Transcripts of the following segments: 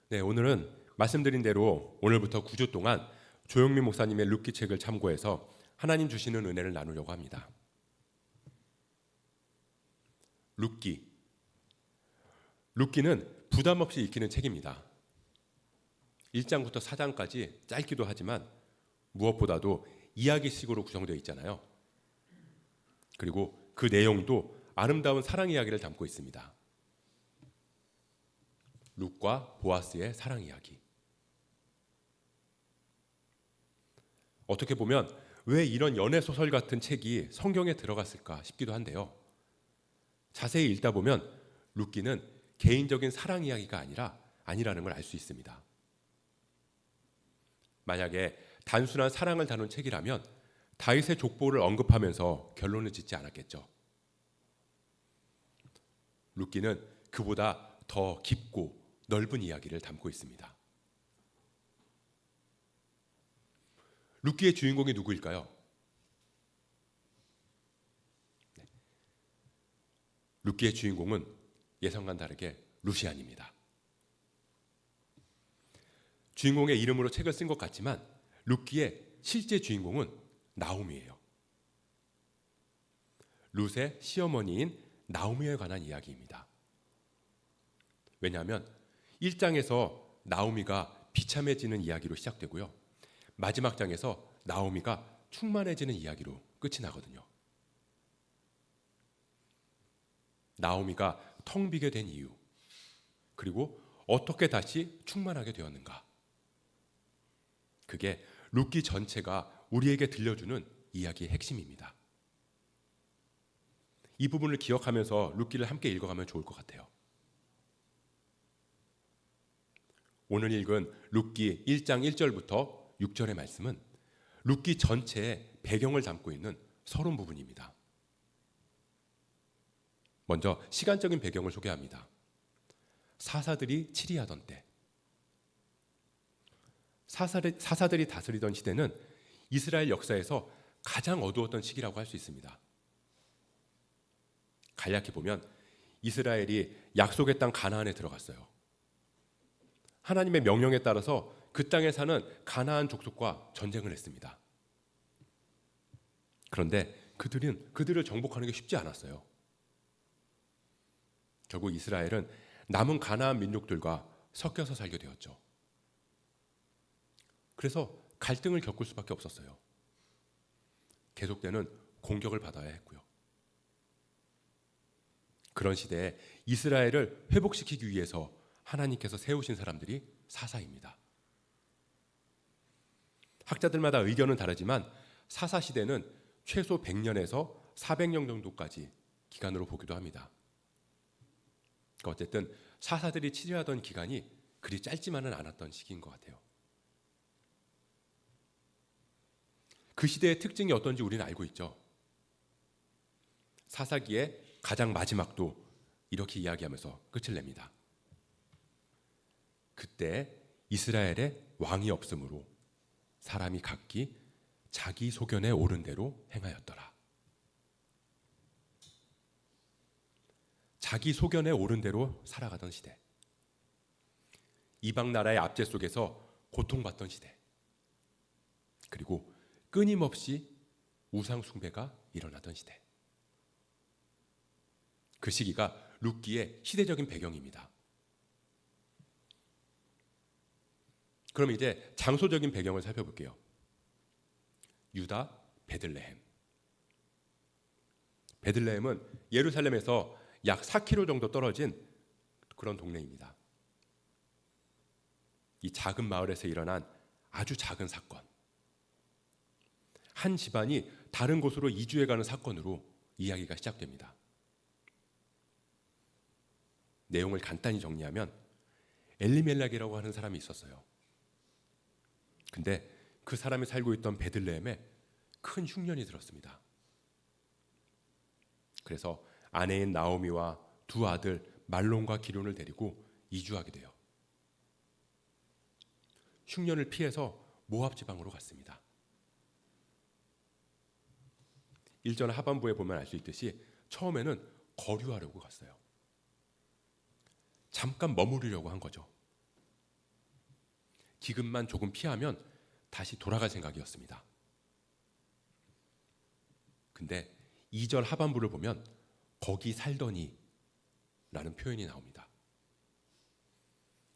네, 오늘은 말씀드린 대로 오늘부터 9주 동안 조영민 목사님의 룻기 책을 참고해서 하나님 주시는 은혜를 나누려고 합니다. 룻기. 룻기는 부담 없이 읽히는 책입니다. 1장부터 4장까지 짧기도 하지만 무엇보다도 이야기식으로 구성되어 있잖아요. 그리고 그 내용도 아름다운 사랑 이야기를 담고 있습니다. 룻과 보아스의 사랑 이야기. 어떻게 보면 왜 이런 연애 소설 같은 책이 성경에 들어갔을까 싶기도 한데요. 자세히 읽다 보면 룻기는 개인적인 사랑 이야기가 아니라는 걸 알 수 있습니다. 만약에 단순한 사랑을 다룬 책이라면 다윗의 족보를 언급하면서 결론을 짓지 않았겠죠. 룻기는 그보다 더 깊고 넓은 이야기를 담고 있습니다. 룻기의 주인공이 누구일까요? 룻기의 주인공은 예상과는 다르게 루시안입니다. 주인공의 이름으로 책을 쓴 것 같지만 룻기의 실제 주인공은 나오미예요. 룻의 시어머니인 나오미에 관한 이야기입니다. 왜냐하면 1장에서 나오미가 비참해지는 이야기로 시작되고요. 마지막 장에서 나오미가 충만해지는 이야기로 끝이 나거든요. 나오미가 텅 비게 된 이유, 그리고 어떻게 다시 충만하게 되었는가. 그게 룻기 전체가 우리에게 들려주는 이야기의 핵심입니다. 이 부분을 기억하면서 룻기를 함께 읽어가면 좋을 것 같아요. 오늘 읽은 룻기 1장 1절부터 6절의 말씀은 룻기 전체의 배경을 담고 있는 서론 부분입니다. 먼저 시간적인 배경을 소개합니다. 사사들이 치리하던 때, 사사들이 다스리던 시대는 이스라엘 역사에서 가장 어두웠던 시기라고 할 수 있습니다. 간략히 보면 이스라엘이 약속의 땅 가나안에 들어갔어요. 하나님의 명령에 따라서 그 땅에 사는 가나안 족속과 전쟁을 했습니다. 그런데 그들을 정복하는 게 쉽지 않았어요. 결국 이스라엘은 남은 가나안 민족들과 섞여서 살게 되었죠. 그래서 갈등을 겪을 수밖에 없었어요. 계속되는 공격을 받아야 했고요. 그런 시대에 이스라엘을 회복시키기 위해서 하나님께서 세우신 사람들이 사사입니다. 학자들마다 의견은 다르지만 사사 시대는 최소 100년에서 400년 정도까지 기간으로 보기도 합니다. 어쨌든 사사들이 치료하던 기간이 그리 짧지만은 않았던 시기인 것 같아요. 그 시대의 특징이 어떤지 우리는 알고 있죠. 사사기의 가장 마지막도 이렇게 이야기하면서 끝을 냅니다. 그때 이스라엘에 왕이 없으므로 사람이 각기 자기 소견에 옳은 대로 행하였더라. 자기 소견에 옳은 대로 살아가던 시대. 이방 나라의 압제 속에서 고통받던 시대. 그리고 끊임없이 우상 숭배가 일어나던 시대. 그 시기가 룻기의 시대적인 배경입니다. 그럼 이제 장소적인 배경을 살펴볼게요. 유다 베들레헴. 베들레헴은 예루살렘에서 약 4km 정도 떨어진 그런 동네입니다. 이 작은 마을에서 일어난 아주 작은 사건. 한 집안이 다른 곳으로 이주해가는 사건으로 이야기가 시작됩니다. 내용을 간단히 정리하면 엘리멜렉이라고 하는 사람이 있었어요. 근데 그 사람이 살고 있던 베들레헴에 큰 흉년이 들었습니다. 그래서 아내인 나오미와 두 아들 말론과 기론을 데리고 이주하게 돼요. 흉년을 피해서 모압 지방으로 갔습니다. 1절 하반부에 보면 알 수 있듯이 처음에는 거류하려고 갔어요. 잠깐 머무르려고 한 거죠. 기근만 조금 피하면 다시 돌아갈 생각이었습니다. 근데 2절 하반부를 보면 거기 살더니 라는 표현이 나옵니다.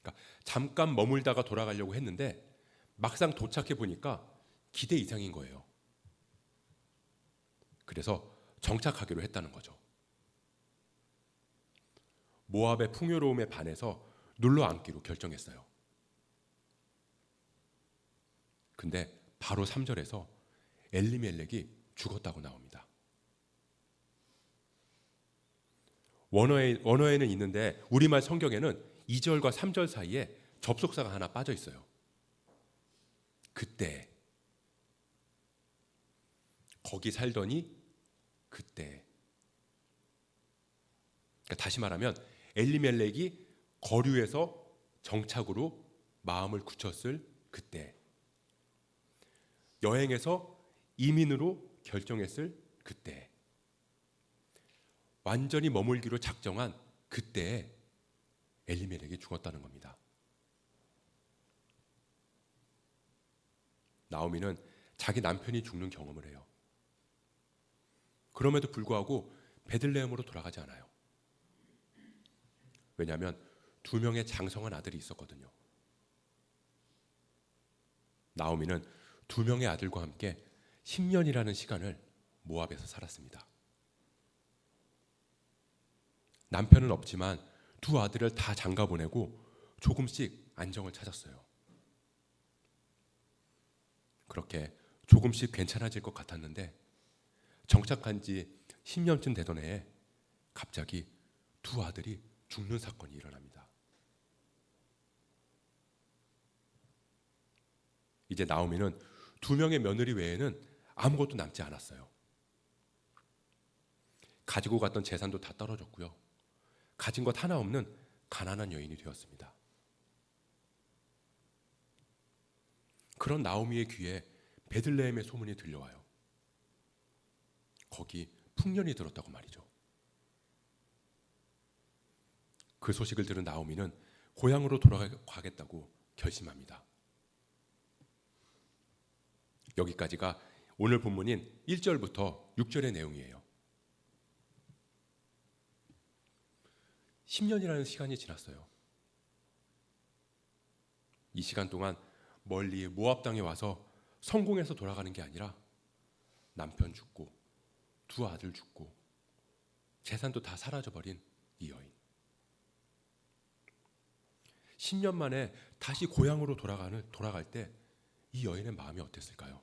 그러니까 잠깐 머물다가 돌아가려고 했는데 막상 도착해 보니까 기대 이상인 거예요. 그래서 정착하기로 했다는 거죠. 모압의 풍요로움에 반해서 눌러 앉기로 결정했어요. 근데 바로 3절에서 엘리멜렉이 죽었다고 나옵니다. 원어에는 있는데 우리말 성경에는 2절과 3절 사이에 접속사가 하나 빠져 있어요. 그때, 거기 살더니 그때. 그러니까 다시 말하면 엘리멜렉이 거류에서 정착으로 마음을 굳혔을 그때, 여행에서 이민으로 결정했을 그때, 완전히 머물기로 작정한 그때에 엘리멜렉이 죽었다는 겁니다. 나오미는 자기 남편이 죽는 경험을 해요. 그럼에도 불구하고 베들레헴으로 돌아가지 않아요. 왜냐하면 2명의 장성한 아들이 있었거든요. 나오미는 2명의 아들과 함께 10년이라는 시간을 모압에서 살았습니다. 남편은 없지만 2 아들을 다 장가 보내고 조금씩 안정을 찾았어요. 그렇게 조금씩 괜찮아질 것 같았는데 정착한 지 10년쯤 되던 해에 갑자기 2 아들이 죽는 사건이 일어납니다. 이제 나오미는 2명의 며느리 외에는 아무것도 남지 않았어요. 가지고 갔던 재산도 다 떨어졌고요. 가진 것 하나 없는 가난한 여인이 되었습니다. 그런 나오미의 귀에 베들레헴의 소문이 들려와요. 거기 풍년이 들었다고 말이죠. 그 소식을 들은 나오미는 고향으로 돌아가겠다고 결심합니다. 여기까지가 오늘 본문인 1절부터 6절의 내용이에요. 10년이라는 시간이 지났어요. 이 시간 동안 멀리 모압 땅에 와서 성공해서 돌아가는 게 아니라 남편 죽고 2 아들 죽고 재산도 다 사라져버린 이 여인. 10년 만에 다시 고향으로 돌아갈 때 이 여인의 마음이 어땠을까요?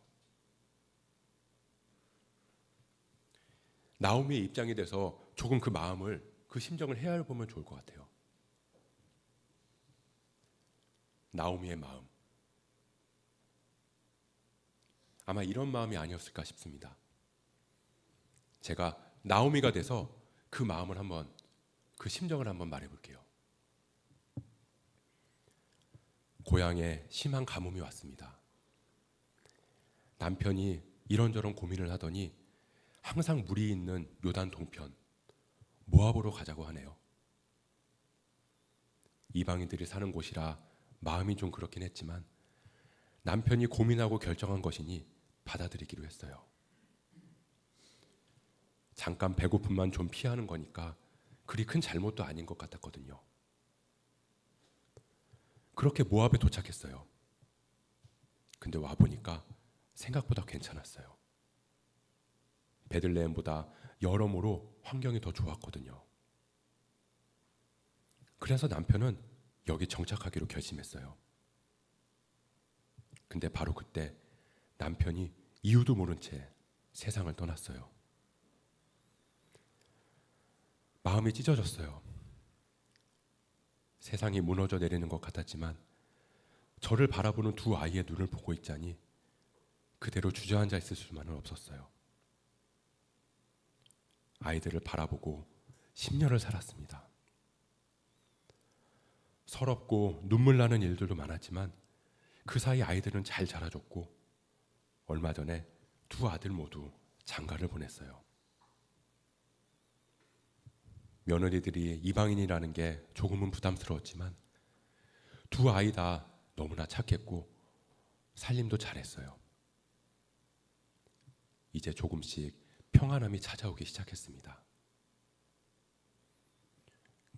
나오미의 입장이 돼서 조금 그 마음을, 그 심정을 헤아려보면 좋을 것 같아요. 나오미의 마음. 아마 이런 마음이 아니었을까 싶습니다. 제가 나오미가 돼서 그 마음을 한번, 그 심정을 한번 말해볼게요. 고향에 심한 가뭄이 왔습니다. 남편이 이런저런 고민을 하더니 항상 물이 있는 요단 동편 모압으로 가자고 하네요. 이방인들이 사는 곳이라 마음이 좀 그렇긴 했지만 남편이 고민하고 결정한 것이니 받아들이기로 했어요. 잠깐 배고픔만 좀 피하는 거니까 그리 큰 잘못도 아닌 것 같았거든요. 그렇게 모압에 도착했어요. 근데 와보니까 생각보다 괜찮았어요. 베들레헴보다 여러모로 환경이 더 좋았거든요. 그래서 남편은 여기 정착하기로 결심했어요. 근데 바로 그때 남편이 이유도 모른 채 세상을 떠났어요. 마음이 찢어졌어요. 세상이 무너져 내리는 것 같았지만 저를 바라보는 2 아이의 눈을 보고 있자니 그대로 주저앉아 있을 수만은 없었어요. 아이들을 바라보고 10년을 살았습니다. 서럽고 눈물 나는 일들도 많았지만 그 사이 아이들은 잘 자라줬고 얼마 전에 2 아들 모두 장가를 보냈어요. 며느리들이 이방인이라는 게 조금은 부담스러웠지만 2 아이 다 너무나 착했고 살림도 잘했어요. 이제 조금씩 평안함이 찾아오기 시작했습니다.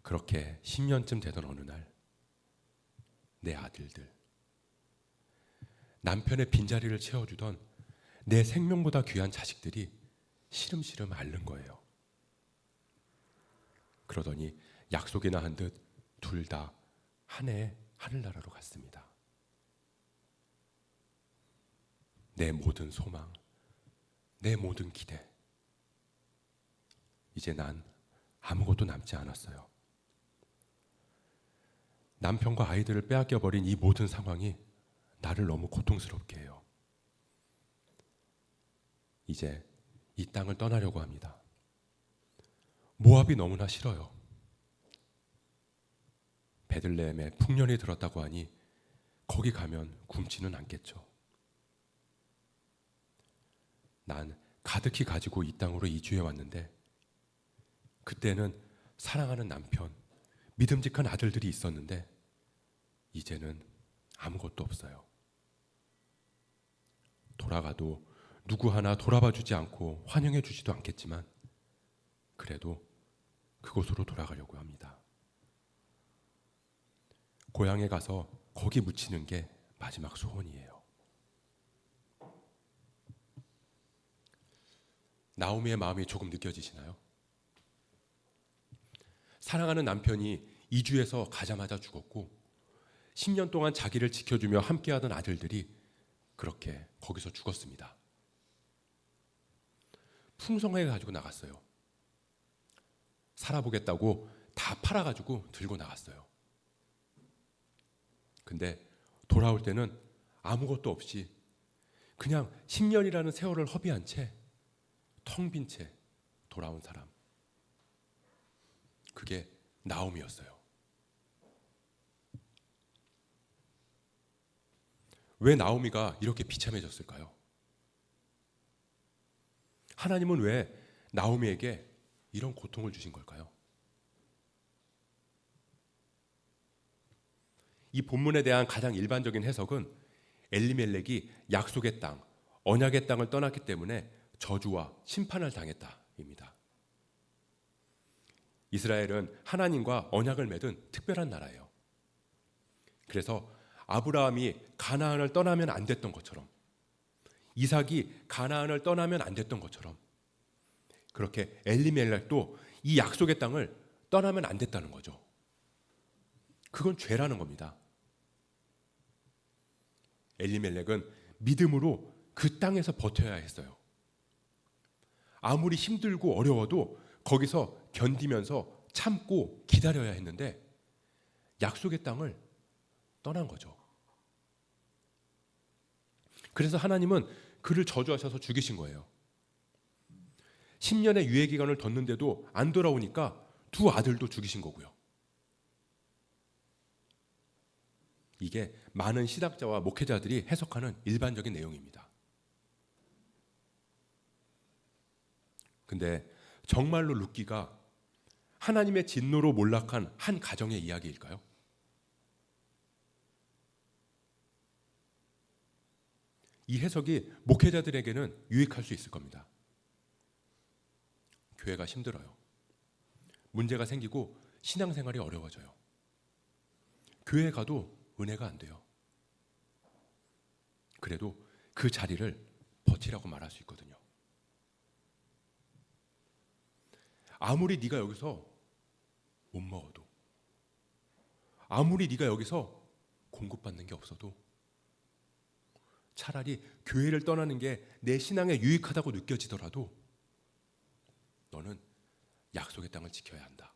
그렇게 10년쯤 되던 어느 날 내 아들들, 남편의 빈자리를 채워주던 내 생명보다 귀한 자식들이 시름시름 앓는 거예요. 그러더니 약속이나 한 듯 둘 다 한 해에 하늘나라로 갔습니다. 내 모든 소망, 내 모든 기대, 이제 난 아무것도 남지 않았어요. 남편과 아이들을 빼앗겨버린 이 모든 상황이 나를 너무 고통스럽게 해요. 이제 이 땅을 떠나려고 합니다. 모압이 너무나 싫어요. 베들레헴에 풍년이 들었다고 하니 거기 가면 굶지는 않겠죠. 난 가득히 가지고 이 땅으로 이주해 왔는데 그때는 사랑하는 남편, 믿음직한 아들들이 있었는데 이제는 아무것도 없어요. 돌아가도 누구 하나 돌아봐 주지 않고 환영해 주지도 않겠지만 그래도 그곳으로 돌아가려고 합니다. 고향에 가서 거기 묻히는 게 마지막 소원이에요. 나오미의 마음이 조금 느껴지시나요? 사랑하는 남편이 이주해서 가자마자 죽었고 10년 동안 자기를 지켜주며 함께하던 아들들이 그렇게 거기서 죽었습니다. 풍성하게 가지고 나갔어요. 살아보겠다고 다 팔아가지고 들고 나갔어요. 근데 돌아올 때는 아무것도 없이 그냥 10년이라는 세월을 허비한 채 텅 빈 채 돌아온 사람, 그게 나오미였어요. 왜 나오미가 이렇게 비참해졌을까요? 하나님은 왜 나오미에게 이런 고통을 주신 걸까요? 이 본문에 대한 가장 일반적인 해석은 엘리멜렉이 약속의 땅, 언약의 땅을 떠났기 때문에 저주와 심판을 당했다입니다. 이스라엘은 하나님과 언약을 맺은 특별한 나라예요. 그래서 아브라함이 가나안을 떠나면 안 됐던 것처럼, 이삭이 가나안을 떠나면 안 됐던 것처럼, 그렇게 엘리멜렉도 이 약속의 땅을 떠나면 안 됐다는 거죠. 그건 죄라는 겁니다. 엘리멜렉은 믿음으로 그 땅에서 버텨야 했어요. 아무리 힘들고 어려워도 거기서 견디면서 참고 기다려야 했는데 약속의 땅을 떠난 거죠. 그래서 하나님은 그를 저주하셔서 죽이신 거예요. 10년의 유예 기간을 뒀는데도 안 돌아오니까 두 아들도 죽이신 거고요. 이게 많은 신학자와 목회자들이 해석하는 일반적인 내용입니다. 근데 정말로 룻기가 하나님의 진노로 몰락한 한 가정의 이야기일까요? 이 해석이 목회자들에게는 유익할 수 있을 겁니다. 교회가 힘들어요. 문제가 생기고 신앙생활이 어려워져요. 교회 가도 은혜가 안 돼요. 그래도 그 자리를 버티라고 말할 수 있거든요. 아무리 네가 여기서 못 먹어도, 아무리 네가 여기서 공급받는 게 없어도 차라리 교회를 떠나는 게 내 신앙에 유익하다고 느껴지더라도 너는 약속의 땅을 지켜야 한다.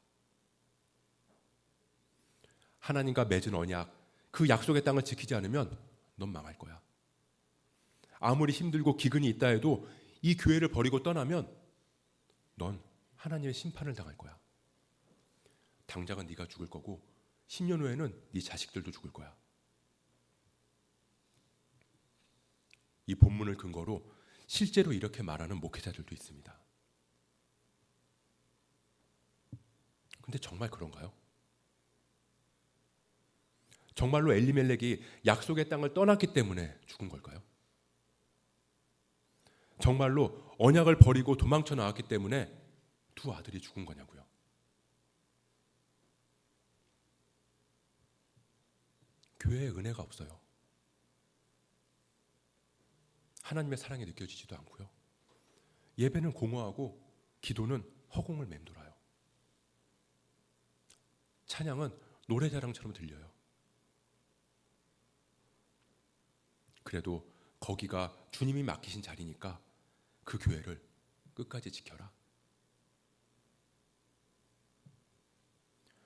하나님과 맺은 언약, 그 약속의 땅을 지키지 않으면 넌 망할 거야. 아무리 힘들고 기근이 있다 해도 이 교회를 버리고 떠나면 넌 하나님의 심판을 당할 거야. 당장은 네가 죽을 거고 10년 후에는 네 자식들도 죽을 거야. 이 본문을 근거로 실제로 이렇게 말하는 목회자들도 있습니다. 근데 정말 그런가요? 정말로 엘리멜렉이 약속의 땅을 떠났기 때문에 죽은 걸까요? 정말로 언약을 버리고 도망쳐 나왔기 때문에 두 아들이 죽은 거냐고요. 교회에 은혜가 없어요. 하나님의 사랑이 느껴지지도 않고요. 예배는 공허하고 기도는 허공을 맴돌아요. 찬양은 노래자랑처럼 들려요. 그래도 거기가 주님이 맡기신 자리니까 그 교회를 끝까지 지켜라.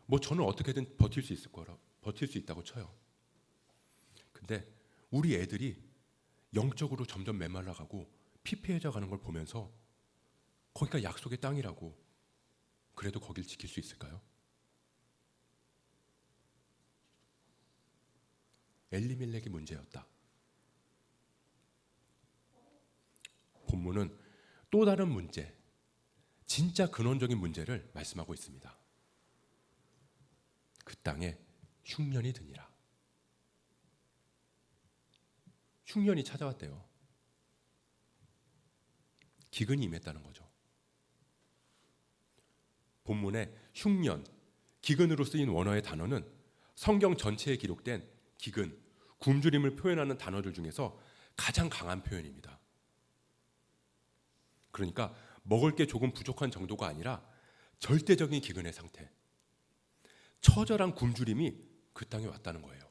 뭐 저는 어떻게든 버틸 수 있다고 쳐요. 근데 우리 애들이 영적으로 점점 메말라가고 피폐해져 가는 걸 보면서 거기가 약속의 땅이라고 그래도 거길 지킬 수 있을까요? 엘리멜렉이 문제였다. 본문은 또 다른 문제, 진짜 근원적인 문제를 말씀하고 있습니다. 그 땅에 흉년이 드니라. 흉년이 찾아왔대요. 기근이 임했다는 거죠. 본문에 흉년, 기근으로 쓰인 원어의 단어는 성경 전체에 기록된 기근, 굶주림을 표현하는 단어들 중에서 가장 강한 표현입니다. 그러니까 먹을 게 조금 부족한 정도가 아니라 절대적인 기근의 상태, 처절한 굶주림이 그 땅에 왔다는 거예요.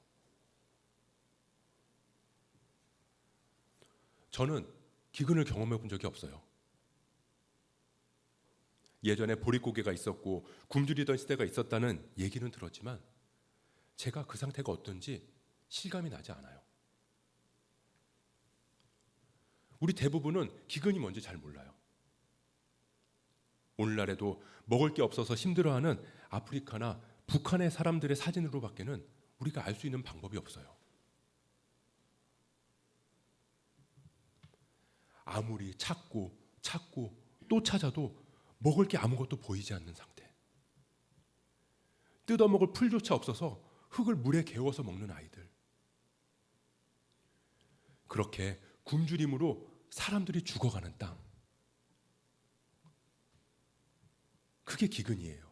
저는 기근을 경험해 본 적이 없어요. 예전에 보릿고개가 있었고 굶주리던 시대가 있었다는 얘기는 들었지만 제가 그 상태가 어떤지 실감이 나지 않아요. 우리 대부분은 기근이 뭔지 잘 몰라요. 오늘날에도 먹을 게 없어서 힘들어하는 아프리카나 북한의 사람들의 사진으로밖에는 우리가 알 수 있는 방법이 없어요. 아무리 찾고 또 찾아도 먹을 게 아무것도 보이지 않는 상태. 뜯어먹을 풀조차 없어서 흙을 물에 개워서 먹는 아이들. 그렇게 굶주림으로 사람들이 죽어가는 땅. 그게 기근이에요.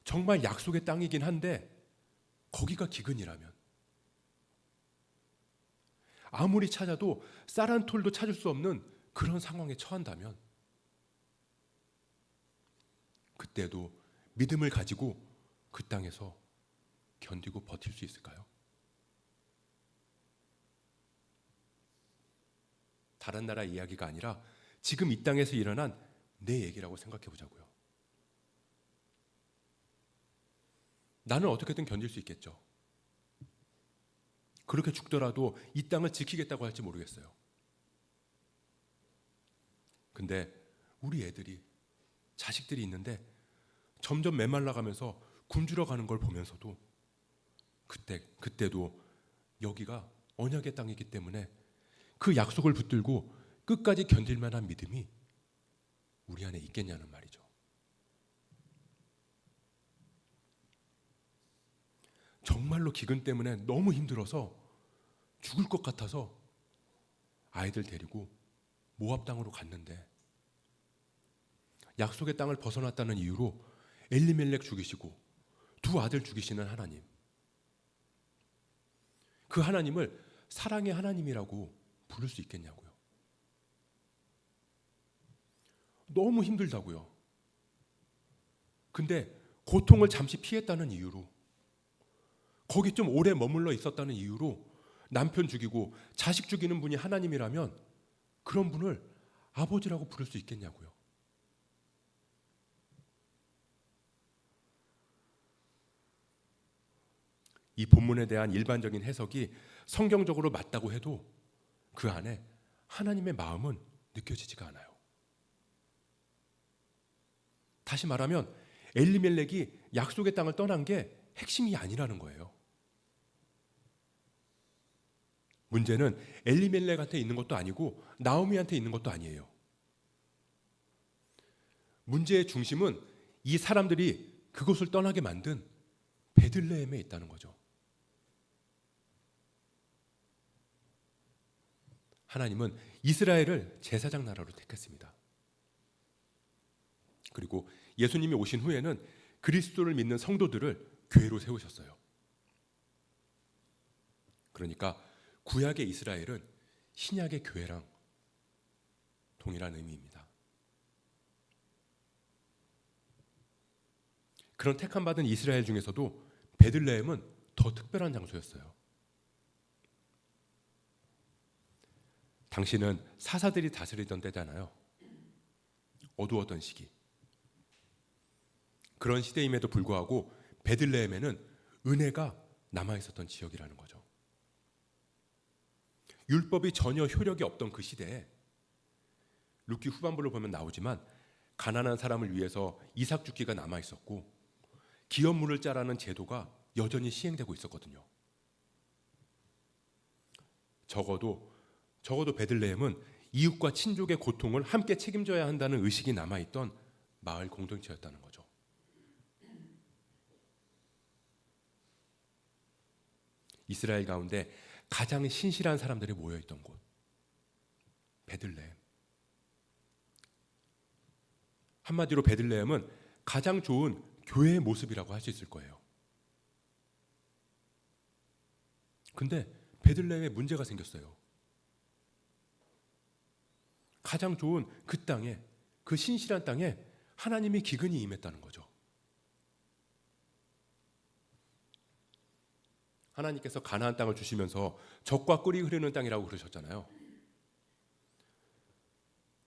정말 약속의 땅이긴 한데 거기가 기근이라면 아무리 찾아도 쌀 한 톨도 찾을 수 없는 그런 상황에 처한다면 그때도 믿음을 가지고 그 땅에서 견디고 버틸 수 있을까요? 다른 나라 이야기가 아니라 지금 이 땅에서 일어난 내 얘기라고 생각해 보자고요. 나는 어떻게든 견딜 수 있겠죠. 그렇게 죽더라도 이 땅을 지키겠다고 할지 모르겠어요. 근데 우리 애들이, 자식들이 있는데 점점 메말라가면서 굶주려 가는 걸 보면서도 그때도 여기가 언약의 땅이기 때문에 그 약속을 붙들고 끝까지 견딜 만한 믿음이 우리 안에 있겠냐는 말이죠. 정말로 기근 때문에 너무 힘들어서 죽을 것 같아서 아이들 데리고 모압 땅으로 갔는데 약속의 땅을 벗어났다는 이유로 엘리멜렉 죽이시고 두 아들 죽이시는 하나님. 그 하나님을 사랑의 하나님이라고 부를 수 있겠냐고요. 너무 힘들다고요. 근데 고통을 잠시 피했다는 이유로, 거기 좀 오래 머물러 있었다는 이유로 남편 죽이고 자식 죽이는 분이 하나님이라면 그런 분을 아버지라고 부를 수 있겠냐고요. 이 본문에 대한 일반적인 해석이 성경적으로 맞다고 해도 그 안에 하나님의 마음은 느껴지지가 않아요. 다시 말하면 엘리멜렉이 약속의 땅을 떠난 게 핵심이 아니라는 거예요. 문제는 엘리멜렉한테 있는 것도 아니고 나오미한테 있는 것도 아니에요. 문제의 중심은 이 사람들이 그곳을 떠나게 만든 베들레헴에 있다는 거죠. 하나님은 이스라엘을 제사장 나라로 택했습니다. 그리고 예수님이 오신 후에는 그리스도를 믿는 성도들을 교회로 세우셨어요. 그러니까 구약의 이스라엘은 신약의 교회랑 동일한 의미입니다. 그런 택함받은 이스라엘 중에서도 베들레헴은 더 특별한 장소였어요. 당시는 사사들이 다스리던 때잖아요. 어두웠던 시기. 그런 시대임에도 불구하고 베들레헴에는 은혜가 남아있었던 지역이라는 거죠. 율법이 전혀 효력이 없던 그 시대에 룻기 후반부를 보면 나오지만 가난한 사람을 위해서 이삭 죽기가 남아있었고 기업물을 짜라는 제도가 여전히 시행되고 있었거든요. 적어도 베들레헴은 이웃과 친족의 고통을 함께 책임져야 한다는 의식이 남아있던 마을 공동체였다는 거죠. 이스라엘 가운데 가장 신실한 사람들이 모여있던 곳, 베들레헴. 한마디로 베들레헴은 가장 좋은 교회의 모습이라고 할 수 있을 거예요. 근데 베들레헴에 문제가 생겼어요. 가장 좋은 그 땅에, 그 신실한 땅에 하나님이 기근이 임했다는 거죠. 하나님께서 가나안 땅을 주시면서 젖과 꿀이 흐르는 땅이라고 그러셨잖아요.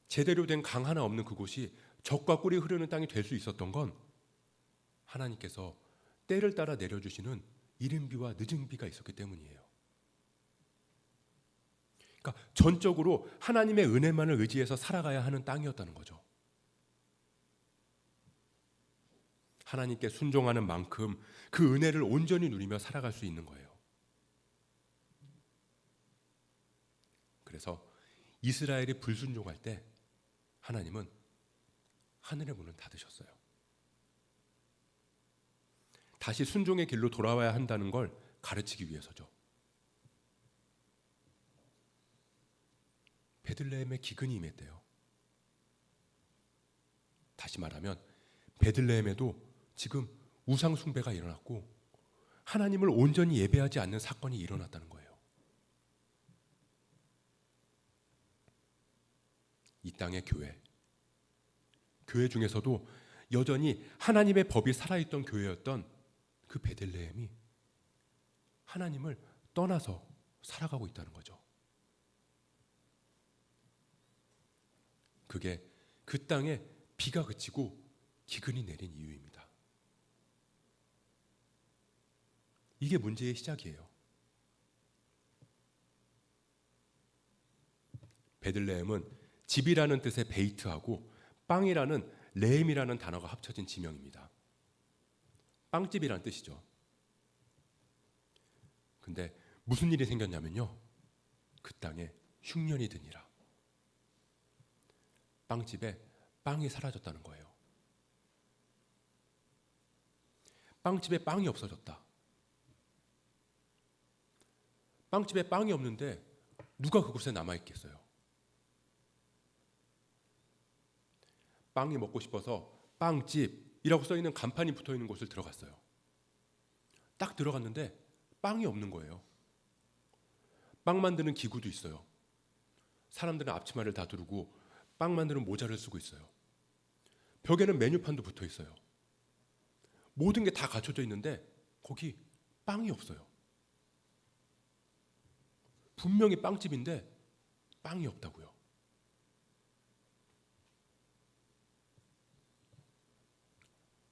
제대로 된 강 하나 없는 그곳이 젖과 꿀이 흐르는 땅이 될 수 있었던 건 하나님께서 때를 따라 내려주시는 이른 비와 늦은 비가 있었기 때문이에요. 그러니까 전적으로 하나님의 은혜만을 의지해서 살아가야 하는 땅이었다는 거죠. 하나님께 순종하는 만큼 그 은혜를 온전히 누리며 살아갈 수 있는 거예요. 그래서 이스라엘이 불순종할 때 하나님은 하늘의 문을 닫으셨어요. 다시 순종의 길로 돌아와야 한다는 걸 가르치기 위해서죠. 베들레헴에 기근이 임했대요. 다시 말하면 베들레헴에도 지금 우상 숭배가 일어났고 하나님을 온전히 예배하지 않는 사건이 일어났다는 거예요. 이 땅의 교회 중에서도 여전히 하나님의 법이 살아있던 교회였던 그 베들레헴이 하나님을 떠나서 살아가고 있다는 거죠. 그게 그 땅에 비가 그치고 기근이 내린 이유입니다. 이게 문제의 시작이에요. 베들레헴은 집이라는 뜻의 베이트하고 빵이라는 레헴이라는 단어가 합쳐진 지명입니다. 빵집이라는 뜻이죠. 근데 무슨 일이 생겼냐면요. 그 땅에 흉년이 드니라. 빵집에 빵이 사라졌다는 거예요. 빵집에 빵이 없어졌다. 빵집에 빵이 없는데 누가 그곳에 남아있겠어요? 빵이 먹고 싶어서 빵집이라고 써있는 간판이 붙어있는 곳을 들어갔어요. 딱 들어갔는데 빵이 없는 거예요. 빵 만드는 기구도 있어요. 사람들은 앞치마를 다 두르고 빵 만드는 모자를 쓰고 있어요. 벽에는 메뉴판도 붙어 있어요. 모든 게 다 갖춰져 있는데 거기 빵이 없어요. 분명히 빵집인데 빵이 없다고요.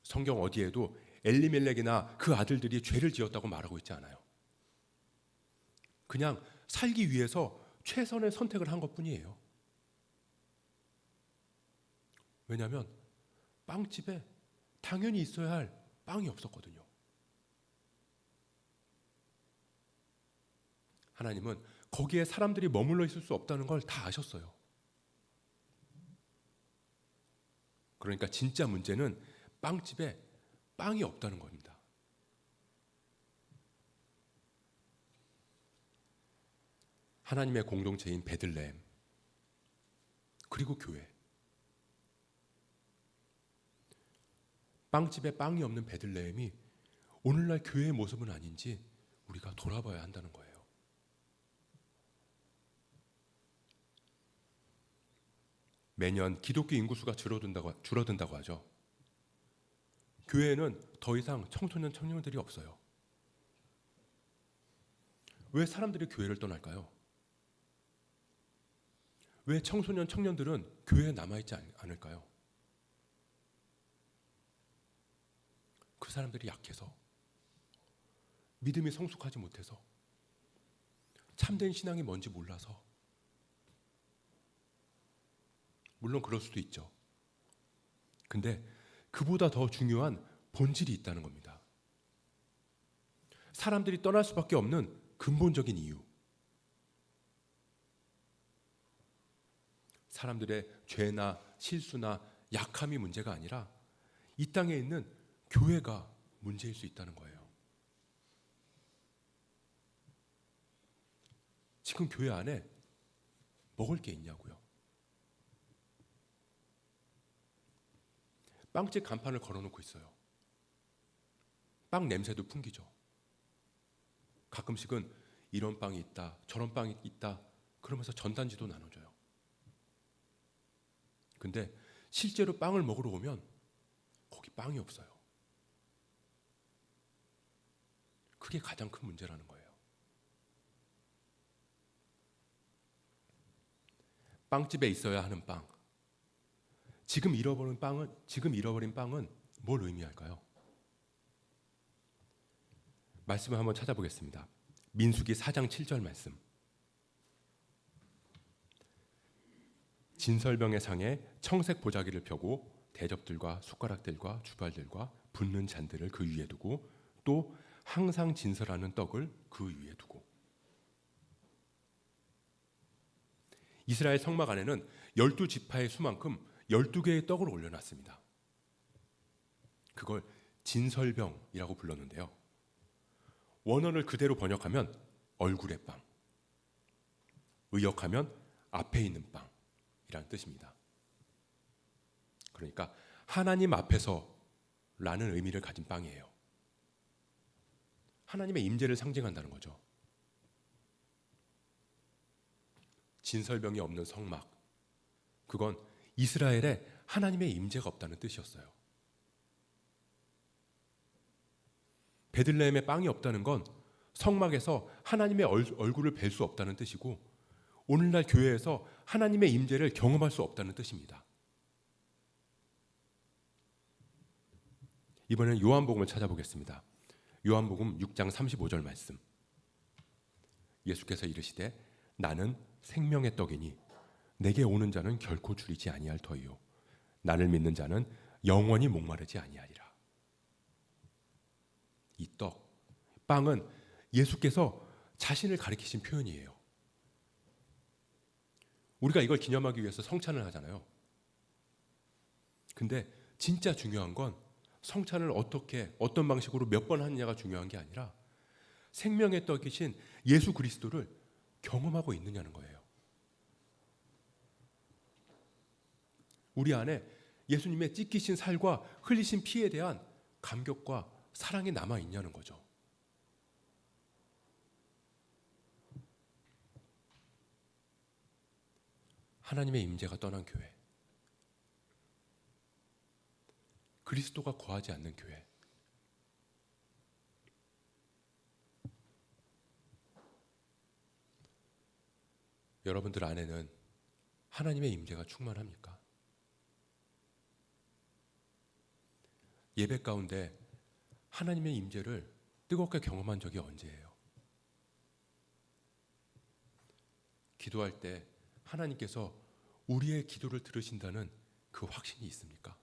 성경 어디에도 엘리멜렉이나 그 아들들이 죄를 지었다고 말하고 있지 않아요. 그냥 살기 위해서 최선의 선택을 한 것뿐이에요. 왜냐하면 빵집에 당연히 있어야 할 빵이 없었거든요. 하나님은 거기에 사람들이 머물러 있을 수 없다는 걸 다 아셨어요. 그러니까 진짜 문제는 빵집에 빵이 없다는 겁니다. 하나님의 공동체인 베들레헴, 그리고 교회. 빵집에 빵이 없는 베들레헴이 오늘날 교회의 모습은 아닌지 우리가 돌아봐야 한다는 거예요. 매년 기독교 인구수가 줄어든다고 하죠. 교회에는 더 이상 청소년 청년들이 없어요. 왜 사람들이 교회를 떠날까요? 왜 청소년 청년들은 교회에 남아있지 않을까요? 그 사람들이 약해서, 믿음이 성숙하지 못해서, 참된 신앙이 뭔지 몰라서. 물론 그럴 수도 있죠. 근데 그보다 더 중요한 본질이 있다는 겁니다. 사람들이 떠날 수밖에 없는 근본적인 이유. 사람들의 죄나 실수나 약함이 문제가 아니라 이 땅에 있는 교회가 문제일 수 있다는 거예요. 지금 교회 안에 먹을 게 있냐고요. 빵집 간판을 걸어놓고 있어요. 빵 냄새도 풍기죠. 가끔씩은 이런 빵이 있다, 저런 빵이 있다 그러면서 전단지도 나눠줘요. 근데 실제로 빵을 먹으러 오면 거기 빵이 없어요. 그게 가장 큰 문제라는 거예요. 빵집에 있어야 하는 빵. 지금 잃어버린 빵은 뭘 의미할까요? 말씀을 한번 찾아보겠습니다. 민수기 4장 7절 말씀. 진설병의 상에 청색 보자기를 펴고 대접들과 숟가락들과 주발들과 붓는 잔들을 그 위에 두고 또 항상 진설하는 떡을 그 위에 두고. 이스라엘 성막 안에는 12지파의 수만큼 12개의 떡을 올려놨습니다. 그걸 진설병이라고 불렀는데요. 원어를 그대로 번역하면 얼굴의 빵, 의역하면 앞에 있는 빵이라는 뜻입니다. 그러니까 하나님 앞에서라는 의미를 가진 빵이에요. 하나님의 임재를 상징한다는 거죠. 진설병이 없는 성막, 그건 이스라엘에 하나님의 임재가 없다는 뜻이었어요. 베들레헴에 빵이 없다는 건 성막에서 하나님의 얼굴을 뵐 수 없다는 뜻이고, 오늘날 교회에서 하나님의 임재를 경험할 수 없다는 뜻입니다. 이번엔 요한복음을 찾아보겠습니다. 요한복음 6장 35절 말씀. 예수께서 이르시되 나는 생명의 떡이니 내게 오는 자는 결코 줄이지 아니할 터이요 나를 믿는 자는 영원히 목마르지 아니하리라. 이 떡, 빵은 예수께서 자신을 가리키신 표현이에요. 우리가 이걸 기념하기 위해서 성찬을 하잖아요. 근데 진짜 중요한 건 성찬을 어떤 방식으로 몇 번 하느냐가 중요한 게 아니라 생명의 떡이신 예수 그리스도를 경험하고 있느냐는 거예요. 우리 안에 예수님의 찢기신 살과 흘리신 피에 대한 감격과 사랑이 남아 있냐는 거죠. 하나님의 임재가 떠난 교회, 그리스도가 거하지 않는 교회. 여러분들 안에는 하나님의 임재가 충만합니까? 예배 가운데 하나님의 임재를 뜨겁게 경험한 적이 언제예요? 기도할 때 하나님께서 우리의 기도를 들으신다는 그 확신이 있습니까?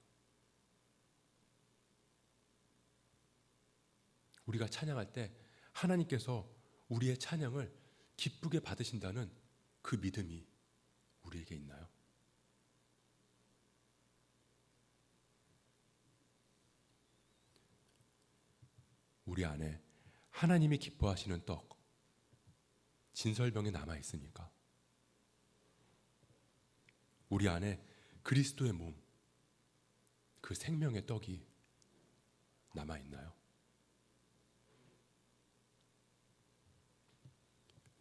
우리가 찬양할 때 하나님께서 우리의 찬양을 기쁘게 받으신다는 그 믿음이 우리에게 있나요? 우리 안에 하나님이 기뻐하시는 떡, 진설병에 남아 있으니까 우리 안에 그리스도의 몸, 그 생명의 떡이 남아 있나요?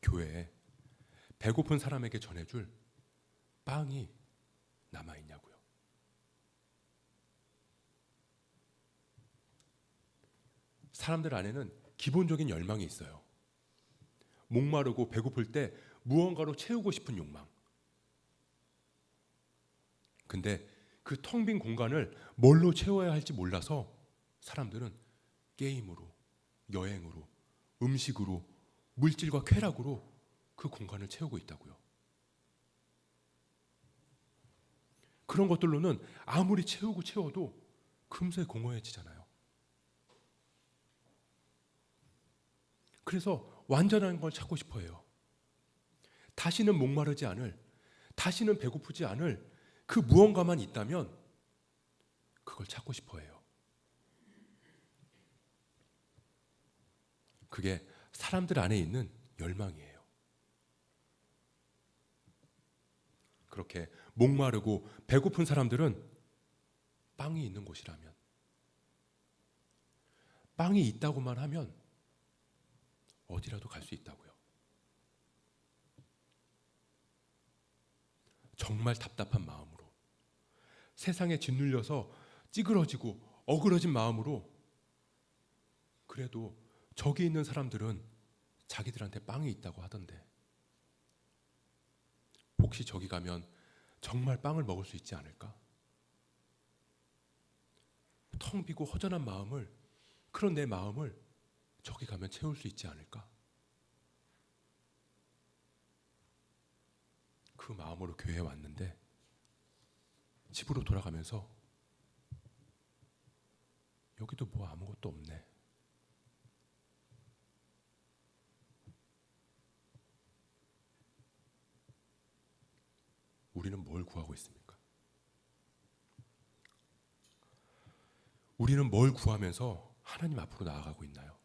교회에 배고픈 사람에게 전해줄 빵이 남아 있냐고요. 사람들 안에는 기본적인 열망이 있어요. 목마르고 배고플 때 무언가로 채우고 싶은 욕망. 근데 그 텅 빈 공간을 뭘로 채워야 할지 몰라서 사람들은 게임으로, 여행으로, 음식으로, 물질과 쾌락으로 그 공간을 채우고 있다고요. 그런 것들로는 아무리 채워도 금세 공허해지잖아요. 그래서 완전한 걸 찾고 싶어 해요. 다시는 목마르지 않을, 다시는 배고프지 않을 그 무언가만 있다면 그걸 찾고 싶어 해요. 그게 사람들 안에 있는 열망이에요. 그렇게 목마르고 배고픈 사람들은 빵이 있는 곳이라면, 빵이 있다고만 하면 어디라도 갈 수 있다고요. 정말 답답한 마음으로, 세상에 짓눌려서 찌그러지고 어그러진 마음으로, 그래도 저기 있는 사람들은 자기들한테 빵이 있다고 하던데 혹시 저기 가면 정말 빵을 먹을 수 있지 않을까? 텅 비고 허전한 마음을, 그런 내 마음을 저기 가면 채울 수 있지 않을까? 그 마음으로 교회에 왔는데 집으로 돌아가면서 여기도 뭐 아무것도 없네. 우리는 뭘 구하고 있습니까? 우리는 뭘 구하면서 하나님 앞으로 나아가고 있나요?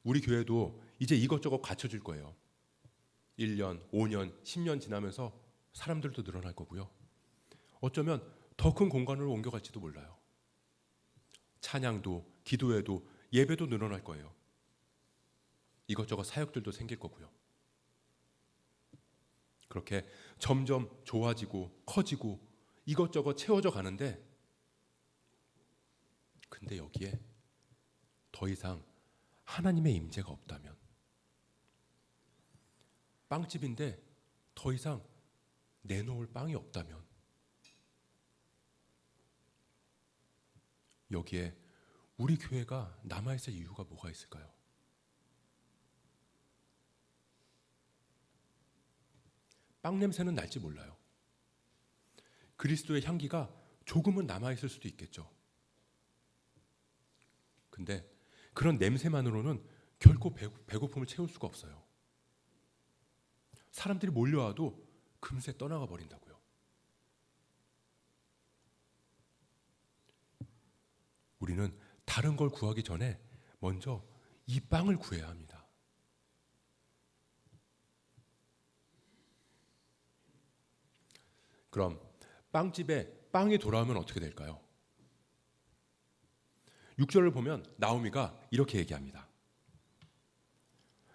우리 교회도 이제 이것저것 갖춰질 거예요. 1년, 5년, 10년 지나면서 사람들도 늘어날 거고요. 어쩌면 더 큰 공간으로 옮겨갈지도 몰라요. 찬양도, 기도회도, 예배도 늘어날 거예요. 이것저것 사역들도 생길 거고요. 그렇게 점점 좋아지고 커지고 이것저것 채워져 가는데, 근데 여기에 더 이상 하나님의 임재가 없다면, 빵집인데 더 이상 내놓을 빵이 없다면, 여기에 우리 교회가 남아있을 이유가 뭐가 있을까요? 빵 냄새는 날지 몰라요. 그리스도의 향기가 조금은 남아있을 수도 있겠죠. 근데 그런 냄새만으로는 결코 배고픔을 채울 수가 없어요. 사람들이 몰려와도 금세 떠나가 버린다고요. 우리는 다른 걸 구하기 전에 먼저 이 빵을 구해야 합니다. 그럼 빵집에 빵이 돌아오면 어떻게 될까요? 6절을 보면 나오미가 이렇게 얘기합니다.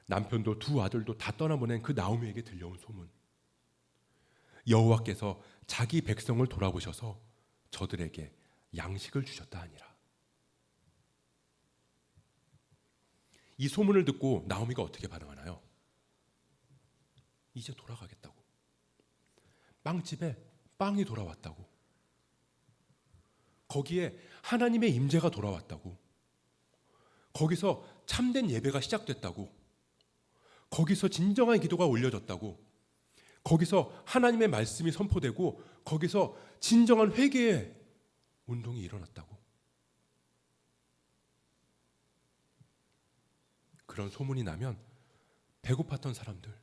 남편도 두 아들도 다 떠나보낸 그 나오미에게 들려온 소문. 여호와께서 자기 백성을 돌아보셔서 저들에게 양식을 주셨다 하니라. 이 소문을 듣고 나오미가 어떻게 반응하나요? 이제 돌아가겠다고. 빵집에 빵이 돌아왔다고. 거기에 하나님의 임재가 돌아왔다고. 거기서 참된 예배가 시작됐다고. 거기서 진정한 기도가 올려졌다고. 거기서 하나님의 말씀이 선포되고 거기서 진정한 회개의 운동이 일어났다고. 그런 소문이 나면 배고팠던 사람들,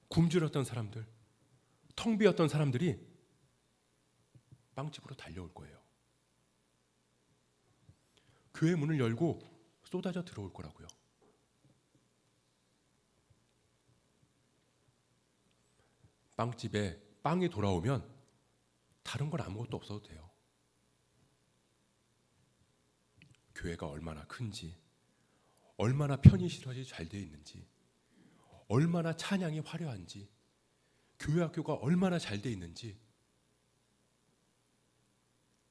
굶주렸던 사람들, 텅 비었던 사람들이 빵집으로 달려올 거예요. 교회 문을 열고 쏟아져 들어올 거라고요. 빵집에 빵이 돌아오면 다른 건 아무것도 없어도 돼요. 교회가 얼마나 큰지, 얼마나 편의시설이 잘 되어 있는지, 얼마나 찬양이 화려한지, 교회 학교가 얼마나 잘 되어 있는지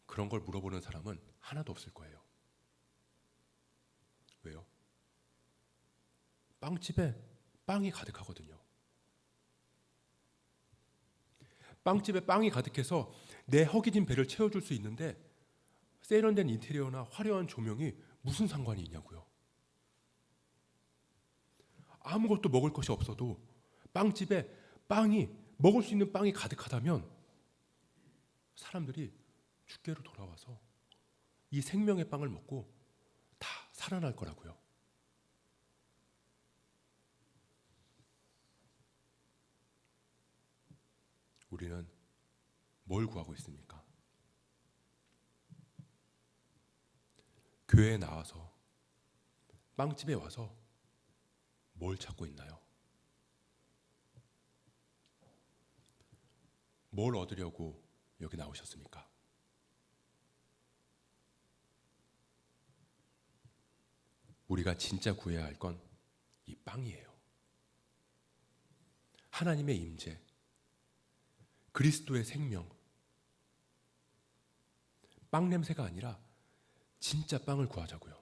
그런 걸 물어보는 사람은 하나도 없을 거예요. 왜요? 빵집에 빵이 가득하거든요. 빵집에 빵이 가득해서 내 허기진 배를 채워줄 수 있는데 세련된 인테리어나 화려한 조명이 무슨 상관이 있냐고요. 아무것도 먹을 것이 없어도 빵집에 먹을 수 있는 빵이 가득하다면 사람들이 주께로 돌아와서 이 생명의 빵을 먹고 다 살아날 거라고요. 우리는 뭘 구하고 있습니까? 교회에 나와서 빵집에 와서 뭘 찾고 있나요? 뭘 얻으려고 여기 나오셨습니까? 우리가 진짜 구해야 할 건 이 빵이에요. 하나님의 임재, 그리스도의 생명, 빵 냄새가 아니라 진짜 빵을 구하자고요.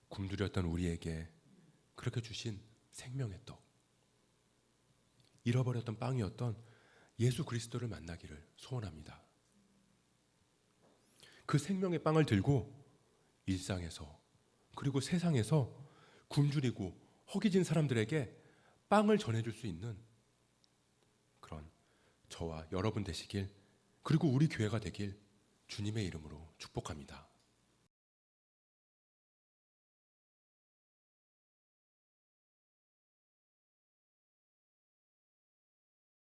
굶주렸던 우리에게 그렇게 주신 생명의 떡, 잃어버렸던 빵이었던 예수 그리스도를 만나기를 소원합니다. 그 생명의 빵을 들고 일상에서 그리고 세상에서 굶주리고 허기진 사람들에게 빵을 전해줄 수 있는 그런 저와 여러분 되시길, 그리고 우리 교회가 되길 주님의 이름으로 축복합니다.